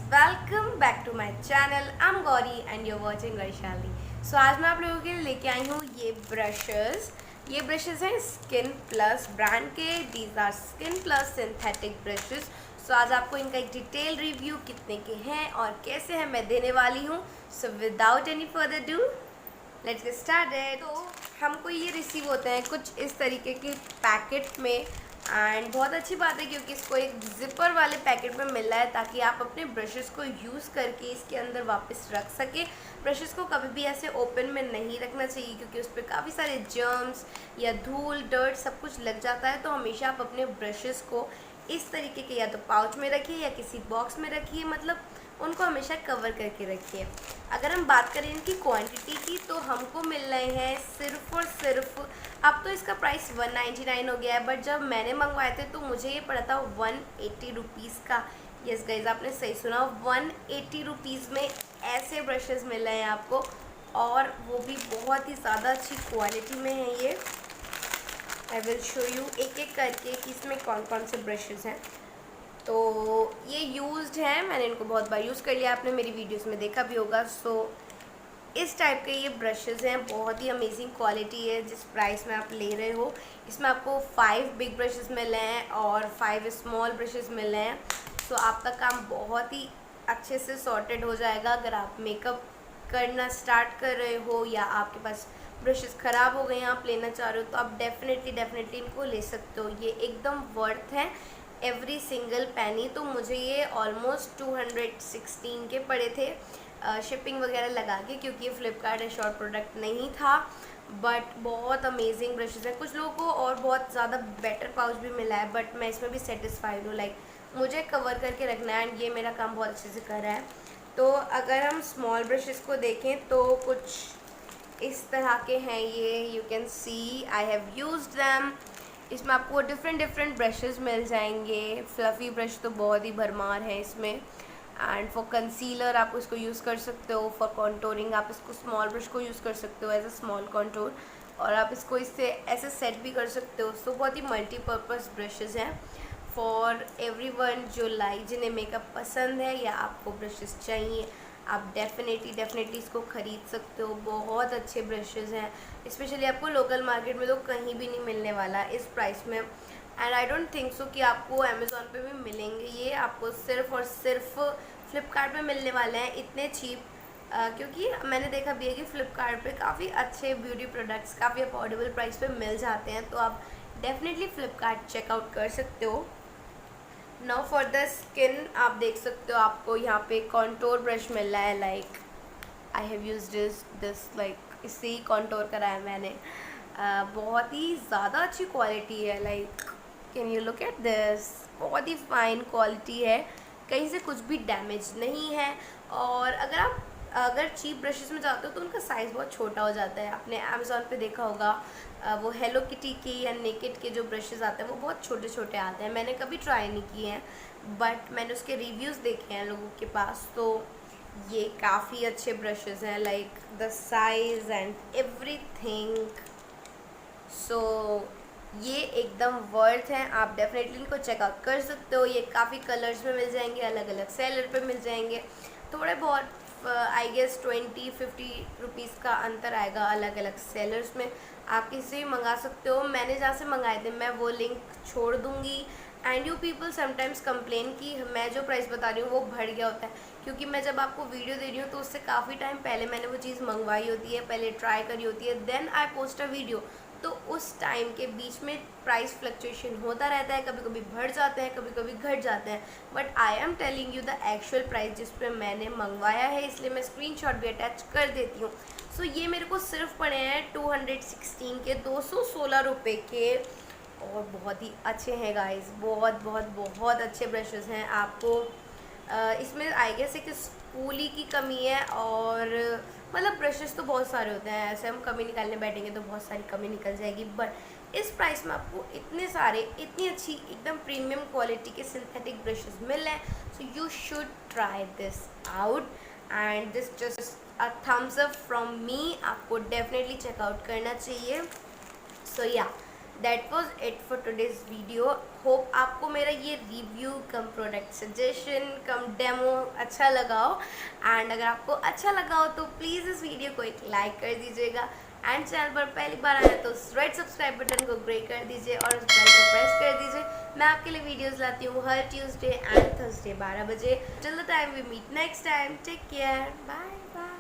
Welcome back to my channel. I am Gauri and you're watching Gaurishalini. So आज मैं आप लोगों के लिए लेके आई हूँ ये ब्रशेस हैं स्किन प्लस ब्रांड के। These are skin plus synthetic brushes. So आज आपको इनका एक डिटेल रिव्यू कितने के हैं और कैसे हैं मैं देने वाली हूँ। So without any further do let's get started. तो हमको ये रिसीव होते हैं कुछ इस तरीके के पैकेट में एंड बहुत अच्छी बात है क्योंकि इसको एक जिपर वाले पैकेट में मिल रहा है ताकि आप अपने ब्रशेस को यूज़ करके इसके अंदर वापस रख सके। ब्रशेस को कभी भी ऐसे ओपन में नहीं रखना चाहिए क्योंकि उस पर काफ़ी सारे जर्म्स या धूल डर्ट सब कुछ लग जाता है। तो हमेशा आप अपने ब्रशेस को इस तरीके के या तो पाउच में रखिए या किसी बॉक्स में रखिए, मतलब उनको हमेशा कवर करके रखिए। अगर हम बात करें इनकी क्वांटिटी की तो हमको मिल रहे हैं सिर्फ और सिर्फ, अब तो इसका प्राइस 199 हो गया है, बट जब मैंने मंगवाए थे तो मुझे ये पड़ा था 180 रुपीज़ का। यस गाइज, आपने सही सुना, 180 रुपीज़ में ऐसे ब्रशेस मिल रहे हैं आपको, और वो भी बहुत ही ज़्यादा अच्छी क्वालिटी में है ये। आई विल शो यू एक एक करके कि इसमें कौन कौन से ब्रशेस हैं। तो ये यूज्ड हैं, मैंने इनको बहुत बार यूज़ कर लिया, आपने मेरी वीडियोस में देखा भी होगा। सो इस टाइप के ये ब्रशेस हैं, बहुत ही अमेजिंग क्वालिटी है जिस प्राइस में आप ले रहे हो। इसमें आपको 5 बिग ब्रशेस मिल रहे हैं और 5 स्मॉल ब्रशेस मिल रहे हैं। सो आपका काम बहुत ही अच्छे से सॉर्टेड हो जाएगा। अगर आप मेकअप करना स्टार्ट कर रहे हो या आपके पास ब्रशेस ख़राब हो गए हैं, आप लेना चाह रहे हो, तो आप डेफिनेटली इनको ले सकते हो। ये एकदम वर्थ है एवरी सिंगल पैनी। तो मुझे ये ऑलमोस्ट 216 के पड़े थे शिपिंग वगैरह लगा के, क्योंकि ये फ्लिपकार्ट एश्योर्ड प्रोडक्ट नहीं था। बट बहुत अमेजिंग ब्रशेस हैं। कुछ लोगों को और बहुत ज़्यादा बेटर पाउच भी मिला है, बट मैं इसमें भी सेटिस्फाइड हूँ। लाइक मुझे कवर करके रखना है एंड ये मेरा काम बहुत अच्छे से कर रहा है। तो अगर हम स्मॉल ब्रशेस को देखें तो कुछ इस तरह के हैं ये। You can see I have used them. इसमें आपको डिफरेंट ब्रशेस मिल जाएंगे। फ्लफ़ी ब्रश तो बहुत ही भरमार है इसमें। एंड फॉर कंसीलर आप इसको यूज़ कर सकते हो। फॉर कॉन्टोरिंग आप इसको स्मॉल ब्रश को यूज़ कर सकते हो एज अ स्मॉल कॉन्टोर, और आप इसको इससे ऐसे सेट भी कर सकते हो। तो बहुत ही मल्टीपर्पज़ ब्रशेस हैं फॉर एवरीवन जो जिन्हें मेकअप पसंद है या आपको ब्रशेस चाहिए, आप डेफिनेटली इसको ख़रीद सकते हो। बहुत अच्छे ब्रशेज़ हैं, स्पेशली आपको लोकल मार्केट में तो कहीं भी नहीं मिलने वाला इस प्राइस में। And I don't think so कि आपको अमेज़ॉन पे भी मिलेंगे। ये आपको सिर्फ और सिर्फ फ्लिपकार्ट में मिलने वाले हैं इतने चीप, क्योंकि मैंने देखा भी है कि फ्लिपकार्ट पे काफ़ी अच्छे ब्यूटी प्रोडक्ट्स काफ़ी अफोर्डेबल प्राइस पे मिल जाते हैं। तो आप डेफिनेटली फ्लिपकार्ट चेकआउट कर सकते हो। नाउ फॉर द स्किन आप देख सकते हो, आपको यहाँ पे कॉन्टोर ब्रश मिल रहा है। Like I have used this like इससे ही कॉन्टोर करा है मैंने। बहुत ही ज़्यादा अच्छी क्वालिटी है। Like can you look at this, बहुत ही फाइन क्वालिटी है, कहीं से कुछ भी डैमेज नहीं है। और अगर चीप ब्रशेस में जाते हो तो उनका साइज़ बहुत छोटा हो जाता है। आपने अमेज़ॉन पे देखा होगा वो हेलो किटी के या नेकेड के जो ब्रशेस आते हैं वो बहुत छोटे छोटे आते हैं। मैंने कभी ट्राई नहीं किए हैं, बट मैंने उसके रिव्यूज़ देखे हैं लोगों के पास। तो ये काफ़ी अच्छे ब्रशेस हैं, like the size and everything. So ये एकदम वर्थ हैं, आप डेफिनेटली इनको चेकआउट कर सकते हो। ये काफ़ी कलर्स में मिल जाएंगे, अलग अलग सेलर पे मिल जाएंगे। थोड़े बहुत आई गेस 20-50 रुपीज़ का अंतर आएगा अलग अलग सेलर्स में। आप किसी से भी मंगा सकते हो। मैंने जहाँ से मंगाए थे मैं वो लिंक छोड़ दूँगी। And you people sometimes complain कि मैं जो प्राइस बता रही हूँ वो बढ़ गया होता है, क्योंकि मैं जब आपको वीडियो दे रही हूँ तो उससे काफ़ी टाइम पहले मैंने वो चीज़ मंगवाई होती है, पहले ट्राई करी होती है, then I post a video. तो उस टाइम के बीच में प्राइस फ्लक्चुएशन होता रहता है, कभी कभी बढ़ जाते हैं, कभी कभी घट जाते हैं। But I am telling you the actual price जिस पर मैंने मंगवाया है, इसलिए मैं स्क्रीनशॉट भी अटैच कर देती हूँ। सो ये मेरे को सिर्फ पड़े हैं 216 के, 216 रुपये के, और बहुत ही अच्छे हैं गाइस। बहुत अच्छे ब्रशेस हैं। आपको इसमें आई गेस एक स्पूली की कमी है, और मतलब ब्रशेस तो बहुत सारे होते हैं, ऐसे हम कमी निकालने बैठेंगे तो बहुत सारी कमी निकल जाएगी। बट इस प्राइस में आपको इतने सारे इतनी अच्छी एकदम प्रीमियम क्वालिटी के सिंथेटिक ब्रशेस मिल रहे हैं। So you should try this out and this just a thumbs up from me. आपको डेफिनेटली चेकआउट करना चाहिए। सो या that was it for today's video. Hope आपको मेरा ये रिव्यू कम प्रोडक्ट सजेशन कम डेमो अच्छा लगा हो, एंड अगर आपको अच्छा लगा हो तो प्लीज़ इस वीडियो को एक लाइक कर दीजिएगा, एंड चैनल पर पहली बार आए तो रेड सब्सक्राइब बटन को क्लिक कर दीजिए और उस बेल को प्रेस कर दीजिए। मैं आपके लिए वीडियोस लाती हूँ हर ट्यूसडे एंड थर्सडे 12 बजे। Till the time we meet next time, take care, bye bye.